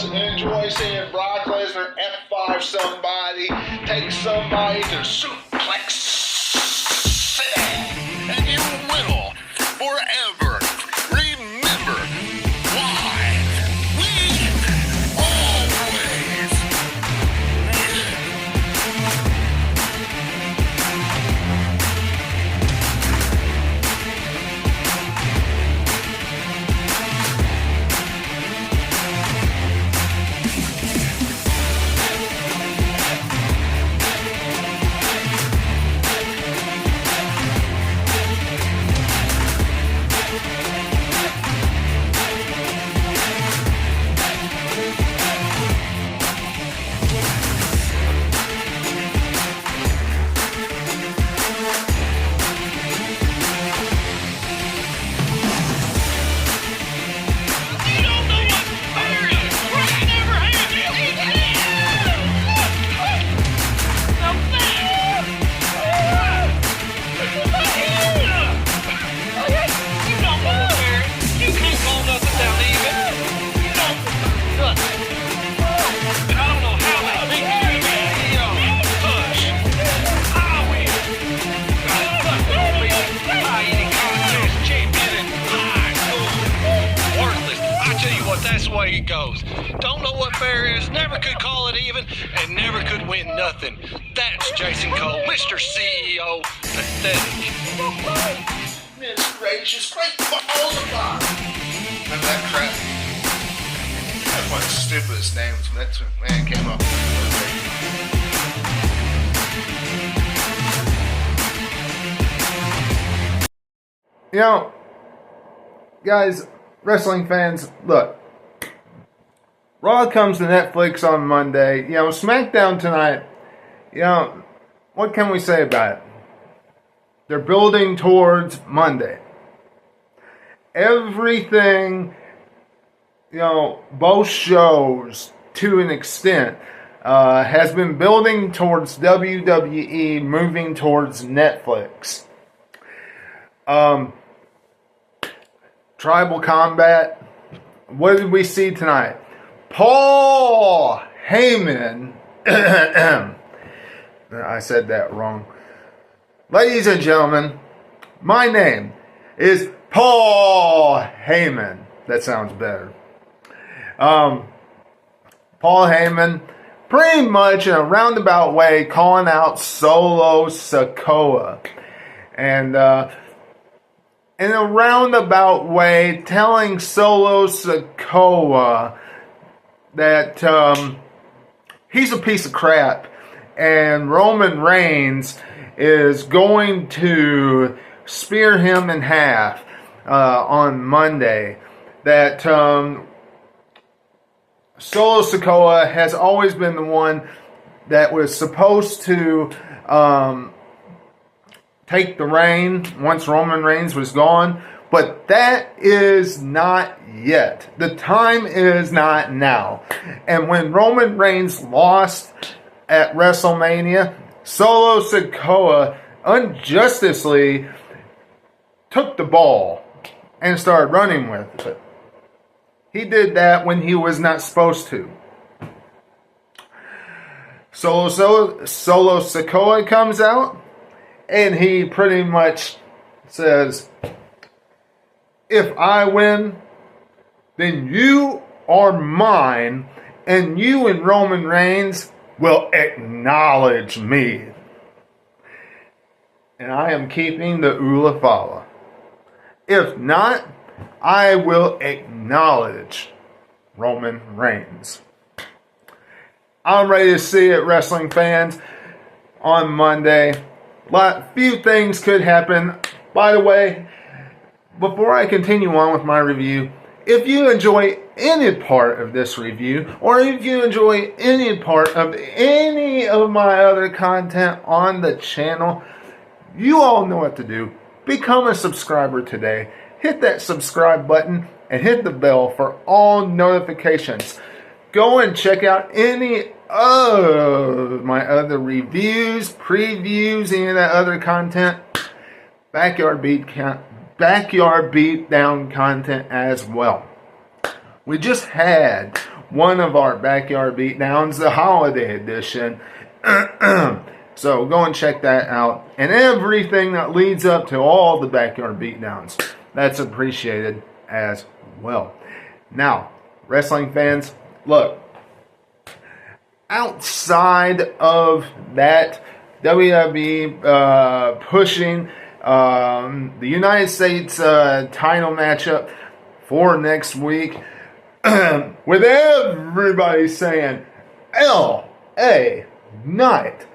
us enjoy seeing Brock Lesnar F5 somebody, take somebody to Suplex City, and you will forever remember why we always win. That's the way it goes. Don't know what fair is, never could call it even, and never could win nothing. That's Jason Cole, Mr. CEO, pathetic. Miss gracious, great balls of fire. Remember that crap? That's one of the stupidest names when that man came up with. You know, guys, wrestling fans, look. Raw comes to Netflix on Monday. You know, Smackdown tonight. You know, what can we say about it? They're building towards Monday. Everything, you know, both shows, to an extent, has been building towards WWE moving towards Netflix. Tribal Combat. What did we see tonight? Paul Heyman. I said that wrong. Ladies and gentlemen, my name is Paul Heyman. That sounds better. Paul Heyman, pretty much in a roundabout way, calling out Solo Sikoa. And in a roundabout way, telling Solo Sikoa that he's a piece of crap, and Roman Reigns is going to spear him in half on Monday. That Solo Sikoa has always been the one that was supposed to take the reign once Roman Reigns was gone. But that is not yet. The time is not now. And when Roman Reigns lost at WrestleMania, Solo Sikoa unjustly took the ball and started running with it. He did that when he was not supposed to. Solo Sikoa comes out and he pretty much says, if I win, then you are mine, and you and Roman Reigns will acknowledge me. And I am keeping the Ula Fala. If not, I will acknowledge Roman Reigns. I'm ready to see it, wrestling fans, on Monday. Few things could happen. By the way, before I continue on with my review, if you enjoy any part of this review, or if you enjoy any part of any of my other content on the channel, you all know what to do. Become a subscriber today. Hit that subscribe button and hit the bell for all notifications. Go and check out any of my other reviews, previews, any of that other content. Backyard Beatdown content as well. We just had one of our Backyard Beatdowns, the holiday edition. So go and check that out. And everything that leads up to all the Backyard Beatdowns. That's appreciated as well. Now, wrestling fans, look. Outside of that, WWE pushing the United States title matchup for next week, with everybody saying L.A. Knight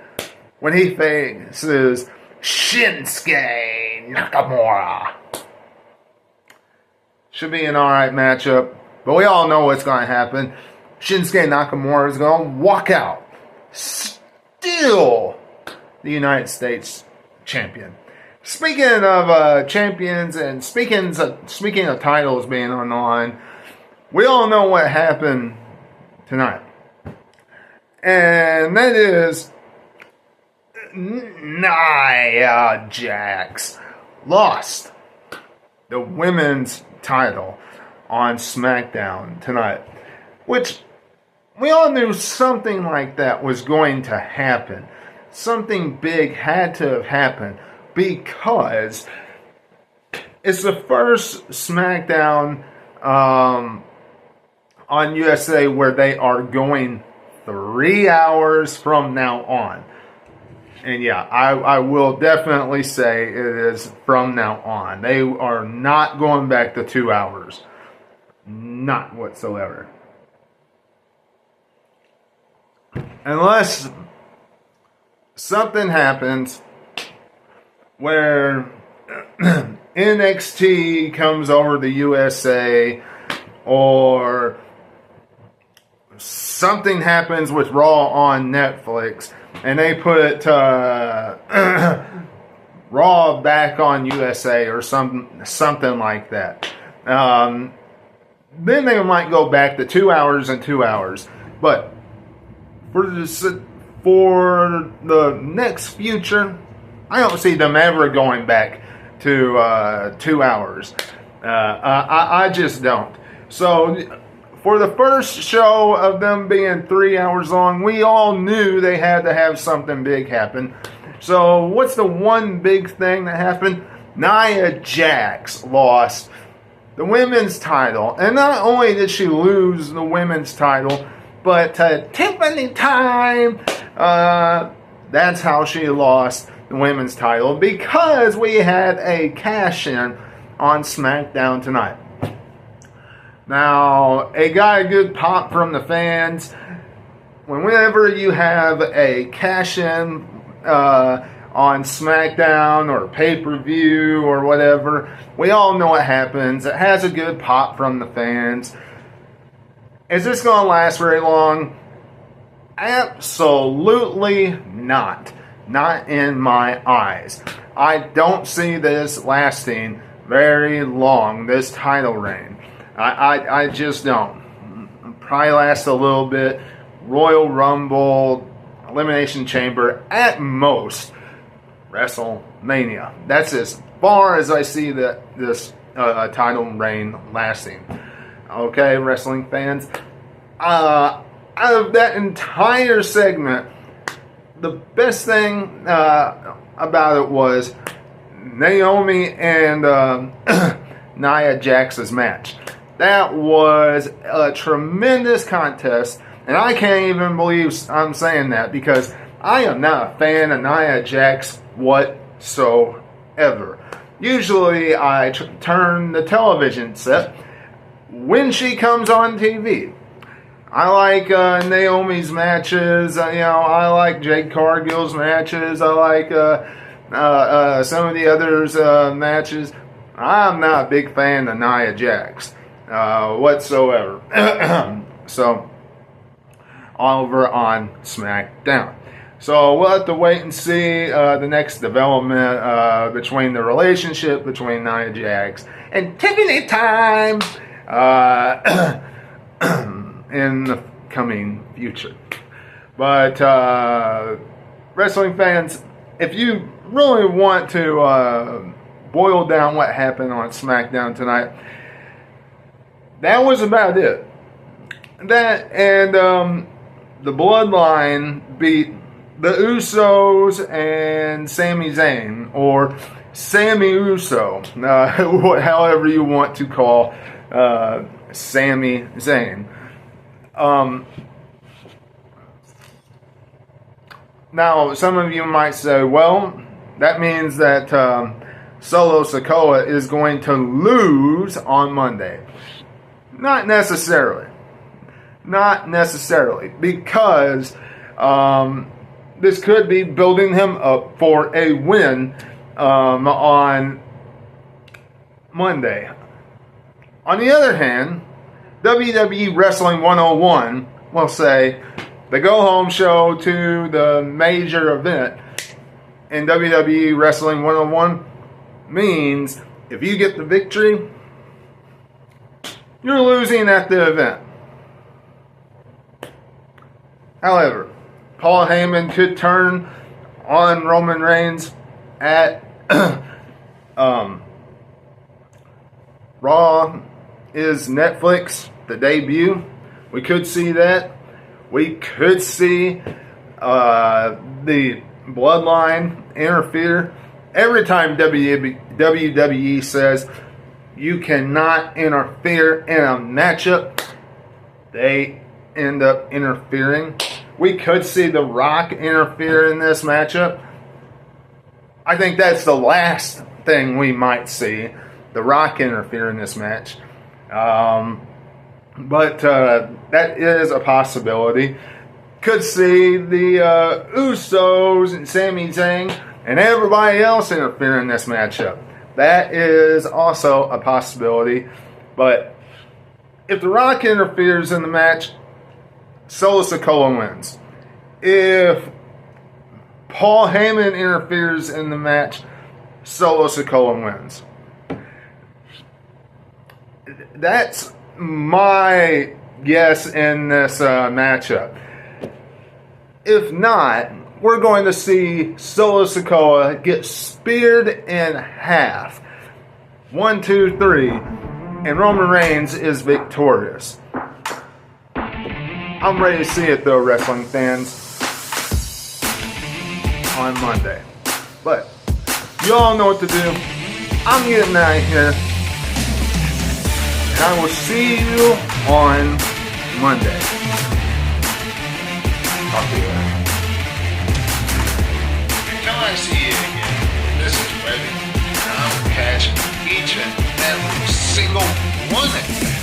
when he faces Shinsuke Nakamura. Should be an alright matchup, but we all know what's going to happen. Shinsuke Nakamura is going to walk out, still the United States champion. Speaking of champions and speaking of titles being on the line, we all know what happened tonight. And that is Nia Jax lost the women's title on Smackdown tonight, which we all knew something like that was going to happen. Something big had to have happened because it's the first Smackdown on USA where they are going 3 hours from now on. And yeah, I will definitely say it is from now on. They are not going back to 2 hours. Not whatsoever. Unless something happens where NXT comes over to USA, or something happens with Raw on Netflix and they put Raw back on USA or something like that. Then they might go back to 2 hours and 2 hours. But for the next future, I don't see them ever going back to 2 hours. I just don't. So for the first show of them being 3 hours long, we all knew they had to have something big happen. So what's the one big thing that happened? Nia Jax lost the women's title. And not only did she lose the women's title, but Tiffany time, that's how she lost the women's title, because we had a cash-in on SmackDown tonight. Now, it got a good pop from the fans. Whenever you have a cash-in on SmackDown or pay-per-view or whatever, we all know what happens. It has a good pop from the fans. Is this going to last very long? Absolutely not. Not in my eyes. I don't see this lasting very long, this title reign. I just don't. Probably last a little bit. Royal Rumble, Elimination Chamber, at most WrestleMania. That's as far as I see this title reign lasting. Okay, wrestling fans. Out of that entire segment, the best thing about it was Naomi and Nia Jax's match. That was a tremendous contest, and I can't even believe I'm saying that, because I am not a fan of Nia Jax whatsoever. Usually I turn the television set when she comes on TV. I like Naomi's matches. I like Jade Cargill's matches. I like some of the others' matches. I'm not a big fan of Nia Jax whatsoever. So, over on SmackDown. So we'll have to wait and see the next development between the relationship between Nia Jax and Tiffany time in the coming future. But wrestling fans, if you really want to boil down what happened on SmackDown tonight, that was about it. that and the Bloodline beat the Usos and Sami Zayn, or Sammy Uso, however you want to call Sami Zayn. Now, some of you might say, well, that means that Solo Sikoa is going to lose on Monday. Not necessarily. Not necessarily. Because this could be building him up for a win on Monday. On the other hand, WWE Wrestling 101 will say the go-home show to the major event in WWE Wrestling 101 means if you get the victory, you're losing at the event. However, Paul Heyman could turn on Roman Reigns at Raw is Netflix, the debut. We could see that. We could see the Bloodline interfere. Every time WWE says you cannot interfere in a matchup, they end up interfering. We could see The Rock interfere in this matchup. I think that's the last thing we might see. The Rock interfere in this match. But that is a possibility. Could see the Usos and Sami Zayn and everybody else interfere in this matchup. That is also a possibility. But if The Rock interferes in the match, Solo Sikoa wins. If Paul Heyman interferes in the match, Solo Sikoa wins. That's my guess in this matchup. If not, we're going to see Solo Sikoa get speared in half. 1, 2, 3. And Roman Reigns is victorious. I'm ready to see it though, wrestling fans, on Monday. But you all know what to do. I'm getting out of here. And I will see you on Monday. Talk to you later. Until I see you again, this is Webby, and I will catch each and every single one of you.